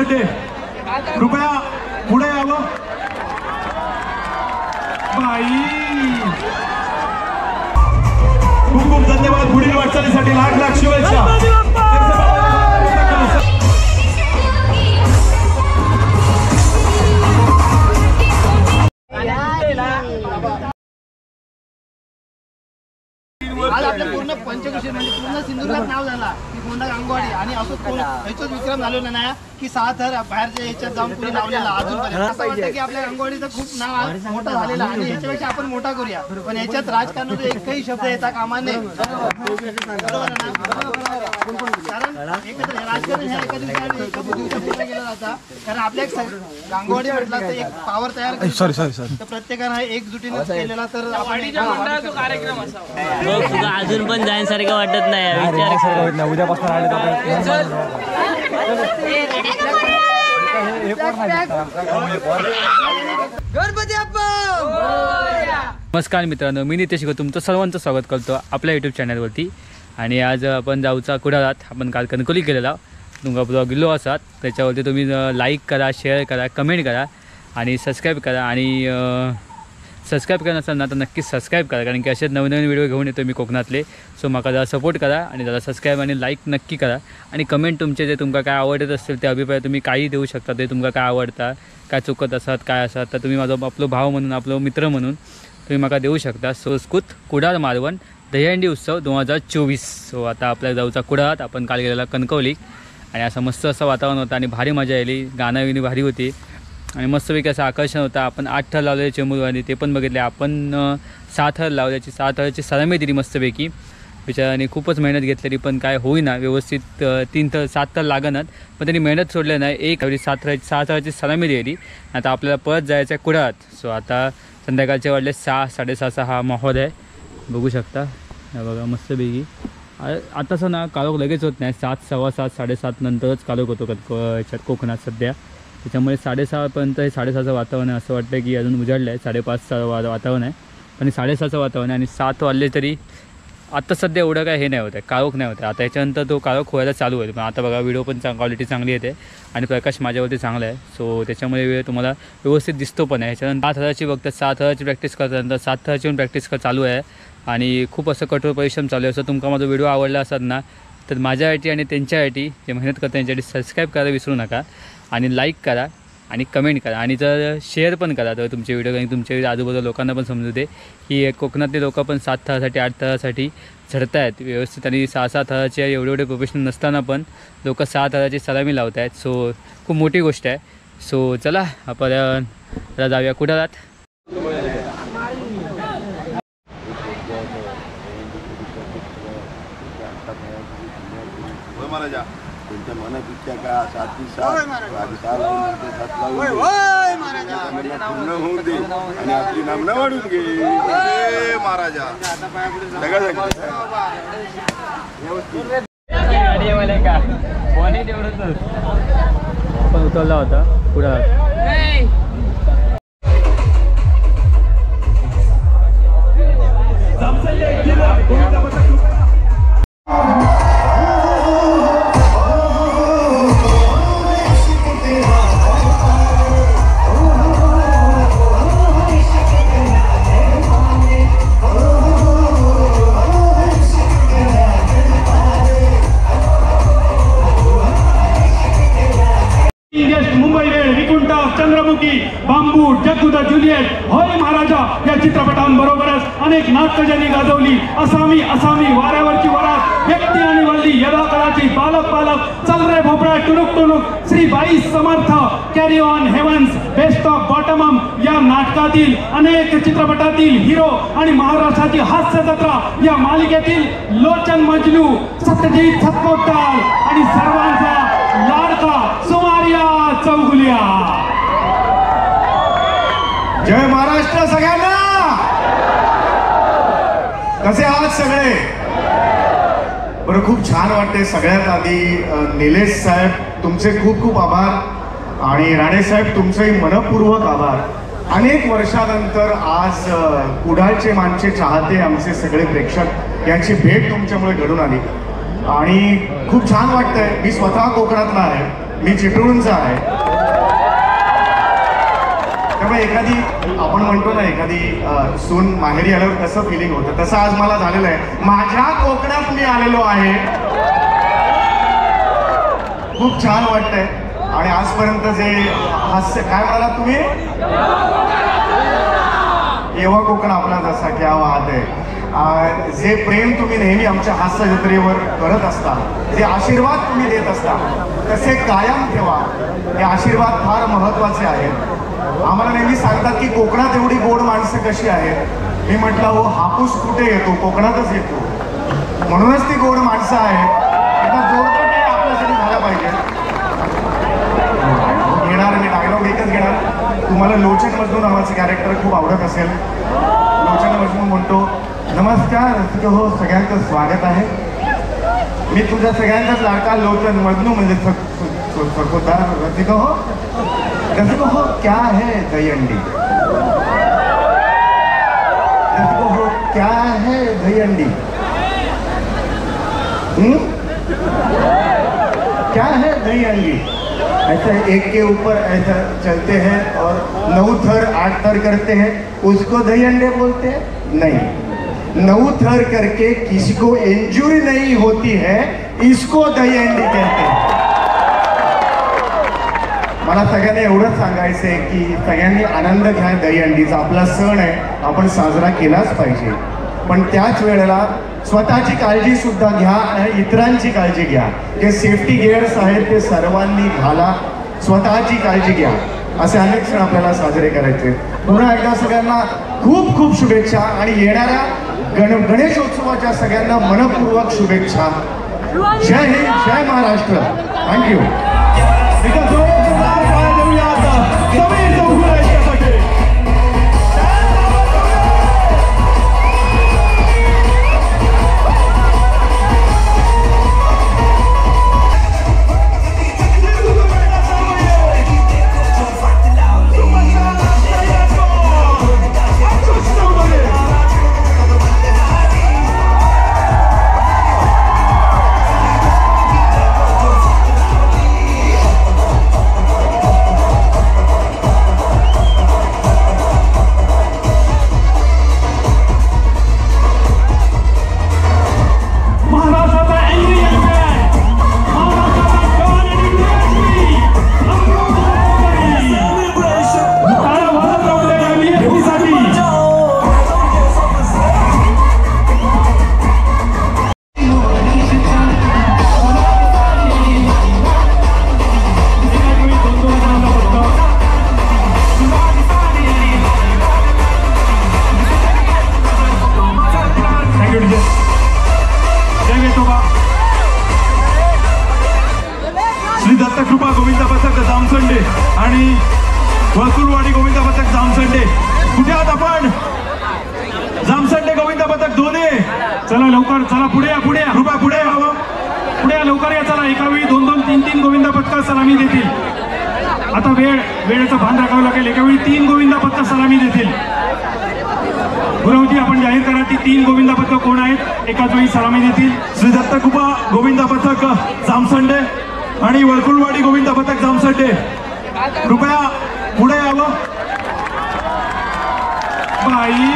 गटे कृपया पुढे यावं. बाई खूप खूप धन्यवाद. पुढील वाटचालीसाठी लाख लाख शुभेच्छा. आज आपल्या पूर्ण पंचकृषी म्हणजे पूर्ण सिंधुदुर्गात नाव झाला की गोंडा गांगवाडी आणि असंच ह्याचाच विक्रम झालेला नाही की 6 थर बाहेरच्या याच्यात जाऊन कुणी लावलेला अजूनपर्यंत. असं वाटतं की आपल्या गांगवाडीचं खूप नाव मोठं झालेलं आणि ह्याच्यापेक्षा आपण मोठा करूया. पण ह्याच्यात राजकारणाचा एकही शब्द येता कामा नये. बरोबर ना? कारण एकत्र राजकारण ह्या एका दिवशी एका दिवसात केलं जातं. कारण आपल्या गांगवाडी म्हटलं तर एक पावर तयार तर प्रत्येकानं एकजुटीने केलेला तर कार्यक्रम असावा. अजून पण जाण्यासारखं वाटत नाही. विचार उद्यापासून आले नमस्कार मित्रांनो, मी नितेश तुमचं सर्वांचं स्वागत करतो आपल्या यूट्यूब चॅनलवरती. आणि आज आपण जाऊचा कुडाळात आपण काल कणकोली केलेला तुमका ब्लॉग गेलो असात. त्याच्यावरती तुम्ही लाईक करा, शेअर करा, कमेंट करा आणि सबस्क्राईब करा. आणि सबस्क्राईब करा नसाल ना तर नक्कीच सबस्क्राईब करा, कारण की असेच नवीन नवीन व्हिडिओ घेऊन येतो मी कोकणातले. सो मला जरा सपोर्ट करा आणि जरा सबस्क्राईब आणि लाईक नक्की करा. आणि कमेंट तुमचे जे तुमका काय आवडत असतील ते अभिप्राय तुम्ही काही देऊ शकता. ते तुमका काय आवडता, काय चुकत असतात, काय असतात तर तुम्ही माझा आपलो भाव म्हणून, आपलो मित्र म्हणून तुम्ही मला देऊ शकता. संस्कृत कुडाळ मालवण दहीहंडी उत्सव 2024. सो आता आपल्या जाऊचा कुडाळात आपण काल गेलेला कणकवली आणि असं मस्त असं वातावरण होतं आणि भारी मजा आली. गाणं विणी भारी होती आणि मस्तपैकी असं आकर्षण होतं. आपण 8 थर लावलेले चेंबूरवाणी ते पण बघितले. आपण 6 थर लावल्याची 6 थराची सलामी दिली मस्तपैकी. बिचाराने खूपच मेहनत घेतलेली पण काय होईना व्यवस्थित. 3 थर 7 थर लागणार पण त्यांनी मेहनत सोडली नाही. एक 6 थराची सलामी दिली. आता आपल्याला परत जायचं आहे कुडाळात. सो आता संध्याकाळचे वाजले 6 साडेसहाचा हा माहोल आहे, बघू शकता. हे बघा मस्तपैकी. आताचं ना काळोख लगेच होत नाही. 7, 7:15, 7:30 नंतरच काळोख होतो याच्यात कोकणात सध्या. त्याच्यामुळे 6:30पर्यंत हे 6:30चं वातावरण आहे. असं वाटतं की अजून उजाडलं आहे. 5:30चं वातावरण आहे पण 6:30चं वातावरण आहे. आणि 7 वाजले तरी आत्ता सध्या एवढं काय हे नाही होतं, काळोख नाही होतं. आता याच्यानंतर तो काळोख व्हायला चालू होईल. पण आता बघा व्हिडिओ पण क्वालिटी चांगली येते आणि प्रकाश माझ्यावरती चांगला आहे. सो त्याच्यामुळे वेळ तुम्हाला व्यवस्थित दिसतो पण आहे. ह्याच्यानंतर 7 थराची बघतात, 7 थराची प्रॅक्टिस करतानंतर 7 थराची पण प्रॅक्टिस चालू आहे आणि खूप असं कठोर परिश्रम चालू आहे. असं तुमचा माझा व्हिडिओ आवडला असतात ना तर माझ्यासाठी आणि त्यांच्यासाठी जे मेहनत करतात त्यांच्यासाठी सबस्क्राईब करायला विसरू नका आणि लाईक करा आणि कमेंट करा आणि जर शेअर पण करा तर तुमचे व्हिडिओ, कारण तुमच्या आजूबाजूला लोकांना पण समजू दे की कोकणातले लोक पण 7 थरासाठी 8 थरासाठी झडत आहेत व्यवस्थित. आणि 6 थराचे एवढे प्रोफेशनल नसताना पण लोक 6 थराची सलामी लावत आहेत. सो खूप मोठी गोष्ट आहे. सो चला आपण जाऊया कुडाळात. त्यांच्या मनात इच्छा का 7 पूर्ण होऊन दे आणि आपली नामना वाढून घे महाराजा. आपण उतरला होता कुडाळात. मुंबई वेळ, विकुंठ, चंद्रमुखी, बांबू, जग्गू द ज्युलियट, होय महाराजा या चित्रपटांबरोबरच अनेक नाटकं ज्यांनी गाजवली. असामी असामी, वाऱ्यावरची वरात, व्यक्ती आणि वल्ली, यदाकलाची, पालक पालक, चल रे भोपळा, टुनुक टुनुक, Shri Bai Samarth, carry on heavens, best of बॉटमम या नाटकातील अनेक चित्रपटातील हिरो आणि महाराष्ट्राची हास्य जत्रा या मालिकेतील लोचन मजनू, सत्यजित सत्कोटाल आणि सर्वांचा लाडका सुमारिया चौगुलिया. जय महाराष्ट्र सगळ्यांना. कसे आहात सगळे? बरं, खूप छान वाटते. सगळ्यात आधी निलेश साहेब तुमचे खूप खूप आभार आणि राणे साहेब तुमचेही मनपूर्वक आभार. अनेक वर्षानंतर आज कुडाळचे मानचे चाहते आमचे सगळे प्रेक्षक यांची भेट तुमच्यामुळे घडून आली आणि खूप छान वाटतंय. मी स्वतः कोकणातला आहे मी चिपळूणचा आहे. त्यामुळे एखादी आपण म्हणतो ना एखादी सून माहेरी आल्यावर कसं फिलिंग होतं तसं आज मला झालेलं आहे. माझ्या कोकणात मी आलेलो आहे. खूप छान वाटतंय. आणि आजपर्यंत जे हास्य काय म्हणाला तुम्ही एव्हा कोकण आपला जसा क्या वाद आहे. जे प्रेम तुम्ही नेहमी आमच्या हास्य जत्रेवर करत असता, जे आशीर्वाद तुम्ही देत असता तसे कायम ठेवा. हे आशीर्वाद फार महत्त्वाचे आहेत. आम्हाला नेहमी सांगतात की कोकणात एवढी गोड माणसं कशी आहेत. मी म्हटलं हो हापूस कुठे येतो, कोकणातच येतो. म्हणूनच ती गोड माणसं आहेत. एकदा जोरदार काय आपल्यासाठी झालं पाहिजे. घेणार मी डायलॉग एकच घेणार. तुम्हाला लोचन मजनू नावाचं कॅरेक्टर खूप आवडत असेल. लोचन मजनू म्हणतो, नमस्कार रसिक हो, सगळ्यांचं स्वागत आहे. मी तुझ्या सगळ्यांचाच लाडका लोचन मजनू म्हणजे सरकोदार. रसिक हो, रसिक हो क्या है दहीहंडी. रसिक हो क्या है दहीहंडी. क्या है दहीहंडी. ऐसा एक के ऊपर ऐसा चलते हैं और 9 थर 8 थर करते हैं, उसको दही अंडे बोलते हैं. नहीं, 9 थर करके किसी को इंजुरी नहीं होती है, इसको दही अंडी कहते हैं. मला सगळ्यांना एवढंच सांगायचं आहे की सगळ्यांनी आनंद घ्या. दही अंडीचा आपला सण आहे, आपण साजरा केलाच पाहिजे. पण त्याच वेळेला स्वतःची काळजी सुद्धा घ्या आणि इतरांची काळजी घ्या. जे सेफ्टी गिअर्स आहेत ते सर्वांनी घाला. स्वतःची काळजी घ्या. असे अनेक सण आपल्याला साजरे करायचे. पुन्हा एकदा सगळ्यांना खूप खूप शुभेच्छा आणि येणाऱ्या गणेशोत्सवाच्या सगळ्यांना मनपूर्वक शुभेच्छा. जय हिंद, जय महाराष्ट्र. थँक्यू. श्री दत्तकृपा गोविंदा पथक जामसंडे आणि वळकुलवाडी गोविंदा पथक जामसंडे. कुठे आहात आपण? जामसंडे गोविंदा पथक दोन्ही. चला लवकर, चला पुढे या, पुढे या. कृपा पुढे यावं, पुढे या, लवकर या. चला एका वेळी 2-2, 3-3 गोविंदा पथक सलामी देतील. आता वेळेचं भान राखावं लागेल. एका वेळी 3 गोविंदा पथक सलामी देतील. गुरुजी आपण जाहीर करा ती 3 गोविंदा पथक कोण आहेत एकाच वेळी सलामी देतील. श्री दत्तकृपा गोविंदा पथक जामसंडे आणि वळकुलवाडी गोविंदा पथक जामसंडे. कृपया पुढे यावं. बाई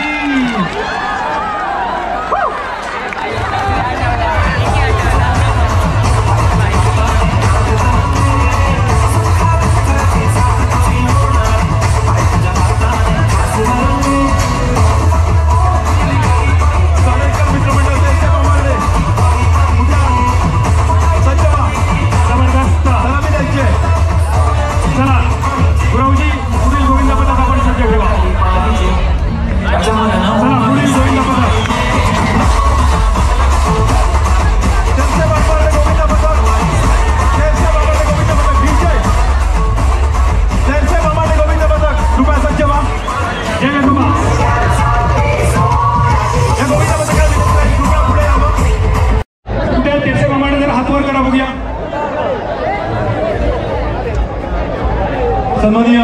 सन्माननीय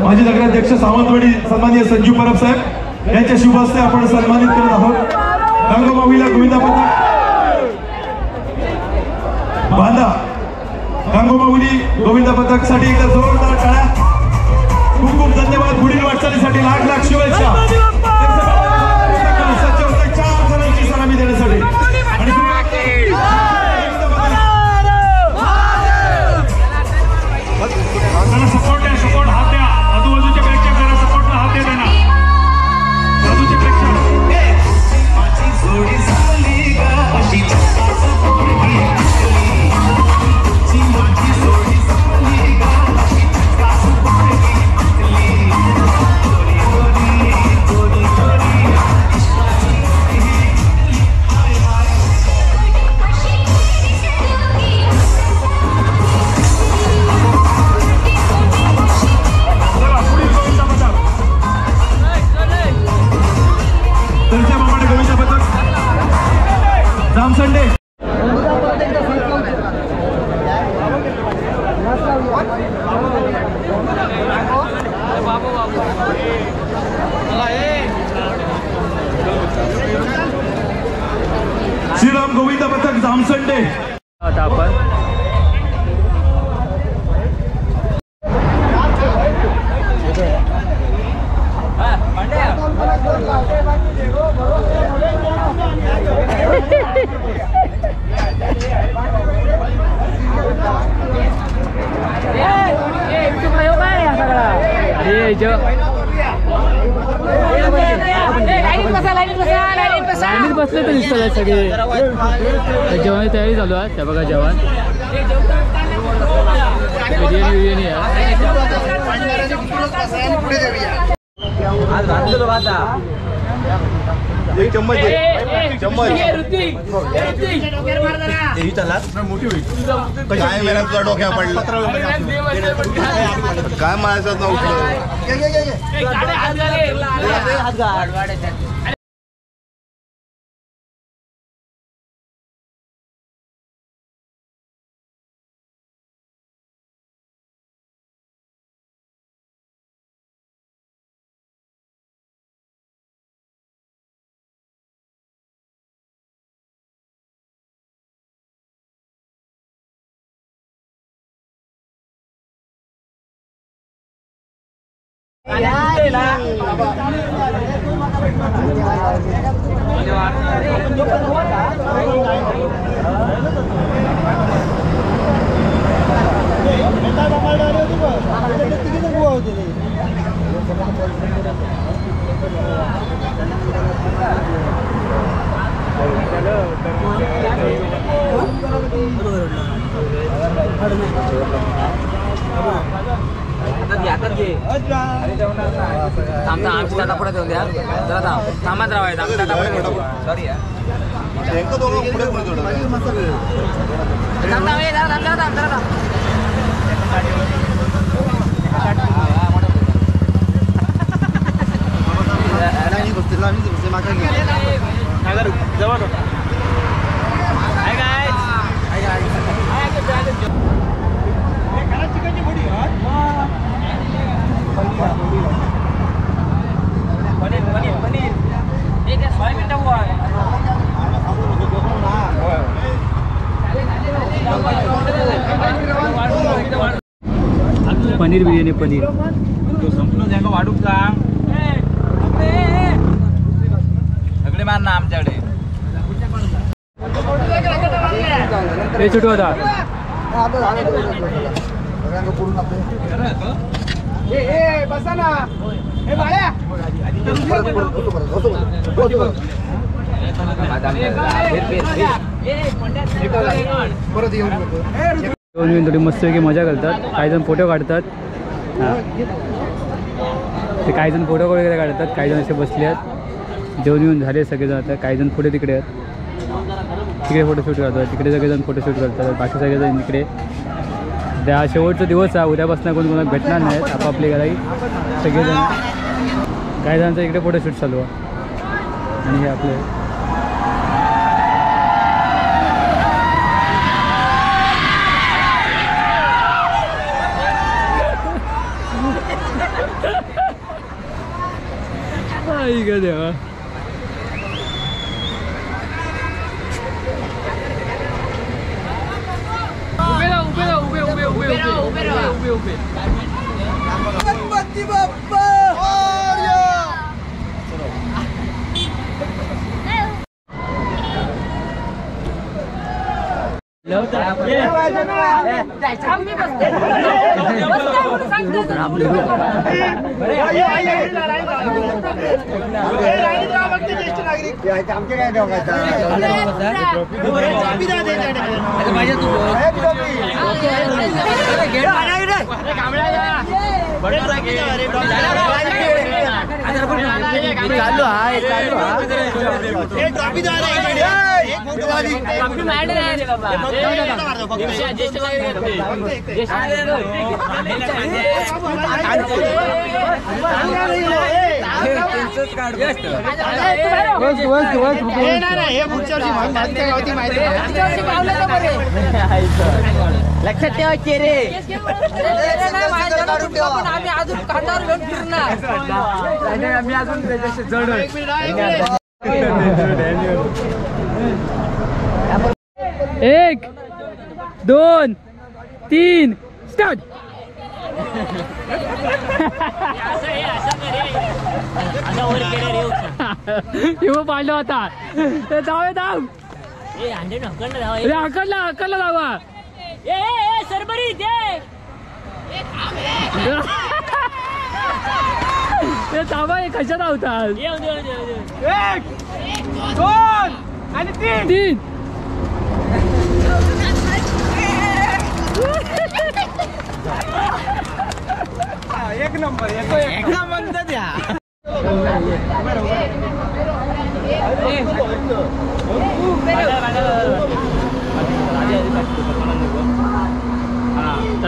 माजी नगराध्यक्ष सावंतवाडी सन्माननीय संजू परब साहेब यांच्या शुभ हस्ते आपण सन्मानित करत आहोत. गंगोबाईला गोविंदा पथक बांधा. रघुमाऊली गोविंद पथकसाठी एक जोरदार टाळ्या. खूप खूप धन्यवाद. पुढील वाटचालीसाठी लाख लाख शुभेच्छा. सज्ज होते 4 जणांची सलामी देण्यासाठी आणि सपोर्ट आहे. सपोर्ट हात द्या. आजूबाजूच्या प्रेक्षकांना सपोर्टला हात द्या. त्यांना बाजूचे प्रेक्षक जामसंडे. श्रीराम गोविंद पथक जामसंडे. आता आपण लाईनीत बसले तर दिसतात सगळे. जेवणाची तयारी चालू आहे. त्या बघा जेवण बिर्याणी काय मेरा तुझा डोक्या पडला काय माझ्याच नव्हतं. पनीर बिर्याणी पनीर वाढूक सांग सगळे मान ना आमच्याकडे हे छोटू होता बसा ना हे बाळ्या थोडी मस्तपैकी मजा करतात. काही जण फोटो काढतात. ते काही जण फोटो वगैरे काढतात. काही जण असे बसले आहेत. जेवण येऊन झाले सगळेजण. आता काही जण पुढे तिकडे आहेत. तिकडे फोटोशूट करतात. तिकडे सगळेजण फोटोशूट करतात. बाकी सगळेजण इकडे. त्या शेवटचा दिवस आहे. उद्यापासून कोण कोणाला भेटणार नाहीत. आपापले घराई सगळेजण. काही जणांचं इकडे फोटोशूट चालू आहे. आणि हे आपले देवा उभे उभे उभे गणपती बाप्पा लक्षात ठेवा चेरे आम्ही अजून कांदावर घेऊन फिरणार आम्ही अजून त्याच्याशी जड एक 2 3 स्टार्ट पाडलं होता धाव हकडला धावा सरबरी दे ते धावा कशा धावतात 1 2 आणि 3 एक नंबर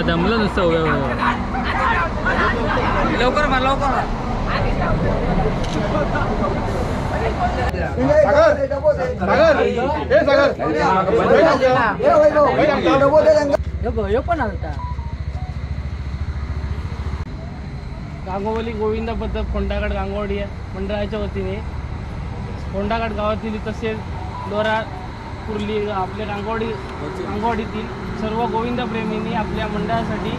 दमलं नुसतं लवकर मार पण आलता गांगोवली गोविंद पद्धत फोंडागड गांगोडी मंडळाच्या वतीने फोंडागड गावातील तसेच लोरा कुर्ली आपल्या गांगोडीतील सर्व गोविंद प्रेमींनी आपल्या मंडळासाठी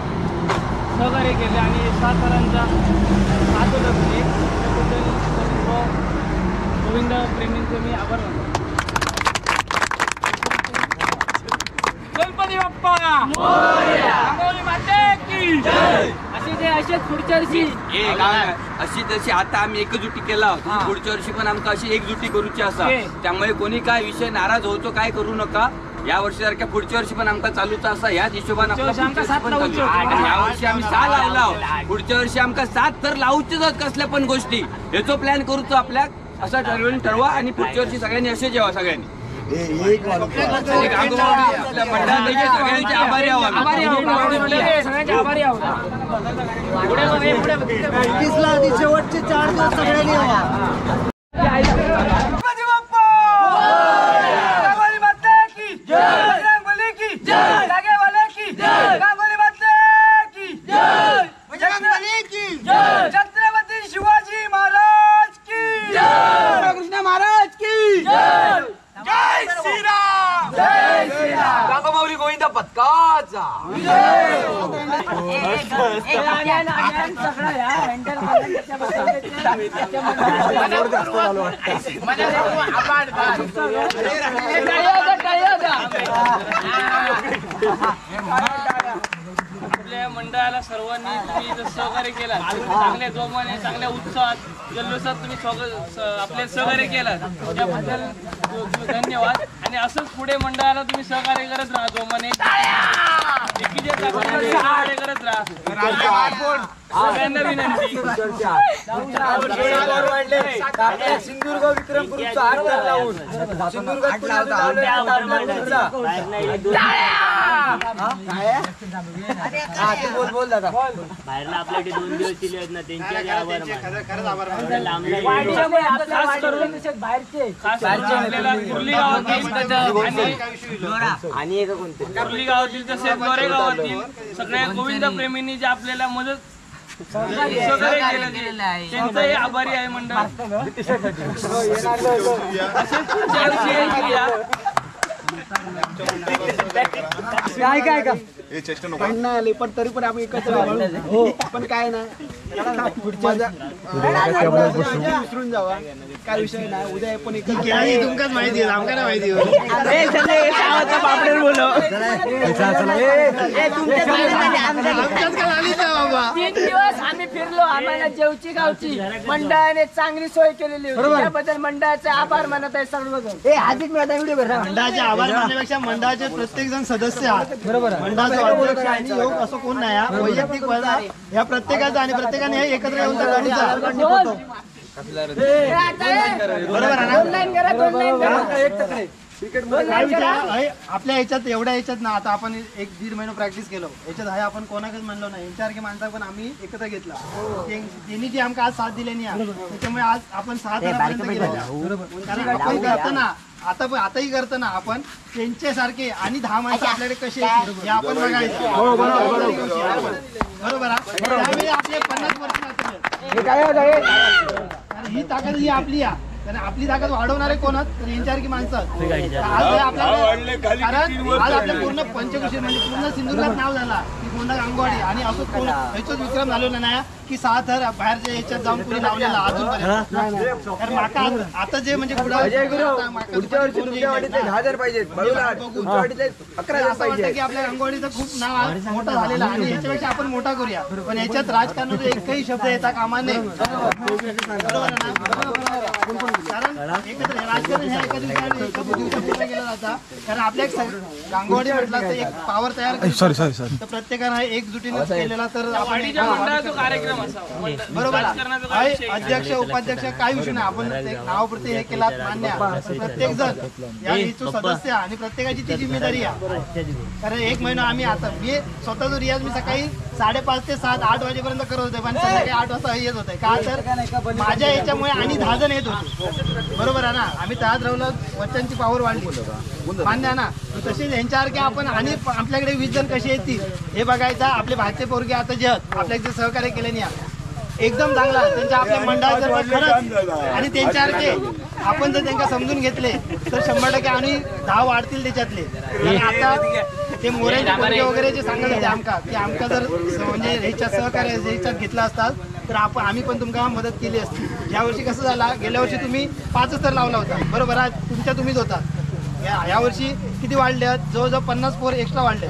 सहकार्य केले आणि सातारांचा हात धरले त्याबद्दल सर्व गोविंद प्रेमींचे मी आभार मानतो. गणपती बाप्पा गांगोली माते की जय. असेच पुढच्या वर्षी अशी तशी आता आम्ही एकजुटी केला पुढच्या वर्षी पण आमका अशी एकजुटी करूची असा त्यामुळे कोणी काय विषय नाराज होतो काय करू नका. या वर्षी सारख्या पुढच्या वर्षी पण आमका चालूचा असा याच हिशोबाने या वर्षी आम्ही 6 लावला पुढच्या वर्षी आमका 7 तर लावूचेच कसल्या पण गोष्टी याचो प्लॅन करूचो आपल्या असा ठरवा आणि पुढच्या वर्षी सगळ्यांनी असे जेवा सगळ्यांनी आपल्या मंडळाचे सगळ्यांचे आभारी आहोत. शेवटचे 4 दिवस सगळ्यांनी छत्रपती शिवाजी महाराज की जय. कृष्ण महाराज की जय. जय श्रीराम. जय श्रीराम. गांगोमाऊली गोविंद पथकाचा आपल्या मंडळाला सर्वांनी तुम्ही जर सहकार्य केला चांगल्या जोमाने चांगल्या उत्साहात जल्लोषात तुम्ही आपले सहकार्य केलं त्याबद्दल धन्यवाद. आणि असंच पुढे मंडळाला तुम्ही सहकार्य करत राहा जोमाने सहकार्य करत राहा. सगळ्यांना विनंती सिंधुदुर्ग विक्रमपूरचा आठ लावून बोल दादा बाहेरला आपल्याकडे 2 दिवस दिले आहेत ना त्यांचे आभार आणि कुर्ली गावातील तसेच लोरे गावातील सगळ्या गोविंद प्रेमींनी जे आपल्याला मदत सहकार्य केलं त्यांचाही आभारी आहे मंडळ. असेच पुढच्या वर्षी काय आले पण तरी पण आम्ही एकत्र हो पण काय नाही विसरून जावा काय विषय नाही उद्या पण तुमकाच माहिती आहे आमका माहिती तीन दिवस आम्ही फिरलो आम्हाला जेवची गावची मंडळाने चांगली सोय केलेली होती त्याबद्दल मंडळाचे आभार मानत आहे सर्वजण. मंडळाचे आभार मानण्यापेक्षा मंडळाचे प्रत्येक जण सदस्य आहात बरोबर मंडळाचा अध्यक्ष आणि योग असं कोण नाही हा. वैयक्तिक वजा या प्रत्येकाचा आणि प्रत्येकाने हे एकत्र येऊन त्या गाडीचा बरोबर आहे ना. आपल्या ह्याच्यात एवढ्या ह्याच्यात ना आता आपण 1-1.5 महिना प्रॅक्टिस केलो ह्याच्यात आहे आपण कोणाकच म्हणलो नाही यांच्यासारखे माणसा पण आम्ही एकत्र घेतला त्यांनी जी आमका आज साथ दिली नाही त्याच्यामुळे आज आपण 6 कारण आपण करताना आताही करताना आपण त्यांच्यासारखे आणि 10 माणसं आपल्याकडे कसे हे आपण बघायचं बरोबर त्यावेळी आपले 50 वर्ष ही ताकद ही आपली आहे कारण आपली ताकद वाढवणारे कोण आहेत तर यांच्यासारखी माणसं आज आपल्याकडे कारण आज आपल्या पूर्ण पंचकृषी म्हणजे पूर्ण सिंधुदुर्गात नाव झाला की गोंडा गांगवाडी आणि असं कोण ह्याचाच विक्रम झालेला नाही की 6 थर बाहेरच्या ह्याच्यात जाऊन पुढे लावलेला अजूनपर्यंत तर माका आता जे म्हणजे असं वाटतं की आपल्या गांगवाडीचं खूप नाव मोठं झालेलं आणि ह्याच्यापेक्षा आपण मोठा करूया पण ह्याच्यात राजकारणाचा एकही शब्द येता कामा नये बरोबर ना कारण एकत्र राजकारण ह्या एका दिवसात पूर्ण केला जाता कारण आपल्या गांगवाडी म्हटलं तर एक पावर तयार तर प्रत्येकानं एकजुटीने केलेला तर आपण कार्यक्रम असावा बरोबर अध्यक्ष उपाध्यक्ष काही विषय नाही आपण नावापुरते हे केला मान्य प्रत्येक जण या इथं सदस्य आणि प्रत्येकाची ती जिम्मेदारी आहे कारण 1 महिना आम्ही आता मी स्वतः जो रियाज मी सकाळी 5:30 ते 7-8 वाजेपर्यंत करत होते पण संध्याकाळी 8 वाजता येत होते का तर माझ्या याच्यामुळे आणि 10 जण येत होते बरोबर आहे ना आम्ही तयार राहिलो वचनची पावर वाढली मान्य आहे ना तसेच यांच्यासारखे आपण आणि आपल्याकडे 20 जण कसे येतील हे बघायचं आपले भाजपचे पोरगे आता जे आपल्या जे सहकार्य केले नाही एकदम चांगला त्यांच्या आपल्या मंडळात जर खरंच आणि त्यांच्यासारखे आपण जर त्यांना समजून घेतले तर 100% आणि 10 वाढतील त्याच्यातले आता ते मोऱ्यांचे पोरगे वगैरे जे सांगत होते आमका जर म्हणजे ह्याच्यात सहकार्य ह्याच्यात घेतला असतात तर आम्ही पण तुमका मदत केली असती. यावर्षी कसं झाला गेल्या वर्षी तुम्ही 5 तर लावला होता बरोबर आहे तुम्हीच होता यावर्षी किती वाढले जवळजवळ 50 पोर एक्स्ट्रा वाढले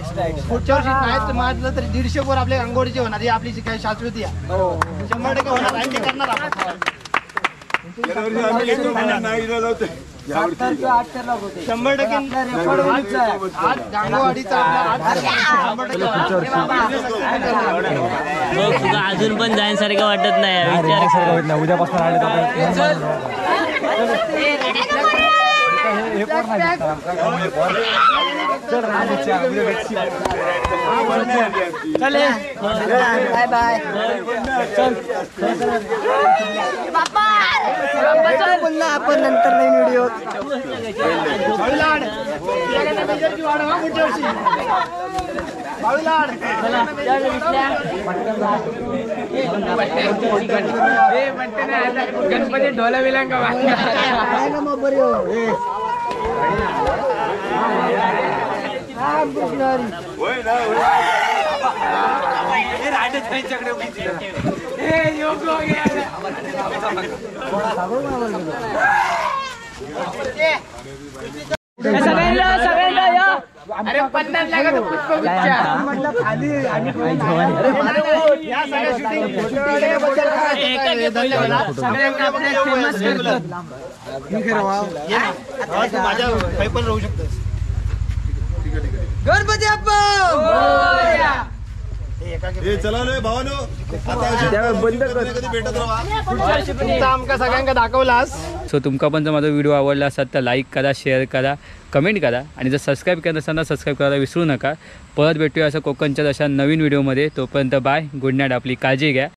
पुढच्या वर्षी नाही म्हटलं तरी 150 पोर आपल्या अंगोडीचे होणार ही आपली शिकाय शाश्वती आहे 100% होणार आणि ते करणार आपण 100% आज गांगवाडीचा अजून पण जाण्यासारखं वाटत नाही उद्यापासून बाय बाय पुन्हा आपण नंतर नवीन व्हिडिओ गणपती ढोला विलांगा सगळ्यांना या अरे 50 लाख माझ्या काही पण राहू शकतो गणपती आमका सगळ्यांना दाखवलास. सो तुमका पण जर माझा व्हिडिओ आवडला असेल तर लाईक करा, शेअर करा, कमेंट करा आणि जर सबस्क्राईब केलं नसेल तर सबस्क्राईब करायला विसरू नका. परत भेटूया असं कोकणच्या अशा नवीन व्हिडिओमध्ये. तोपर्यंत बाय, गुड नाईट, आपली काळजी घ्या.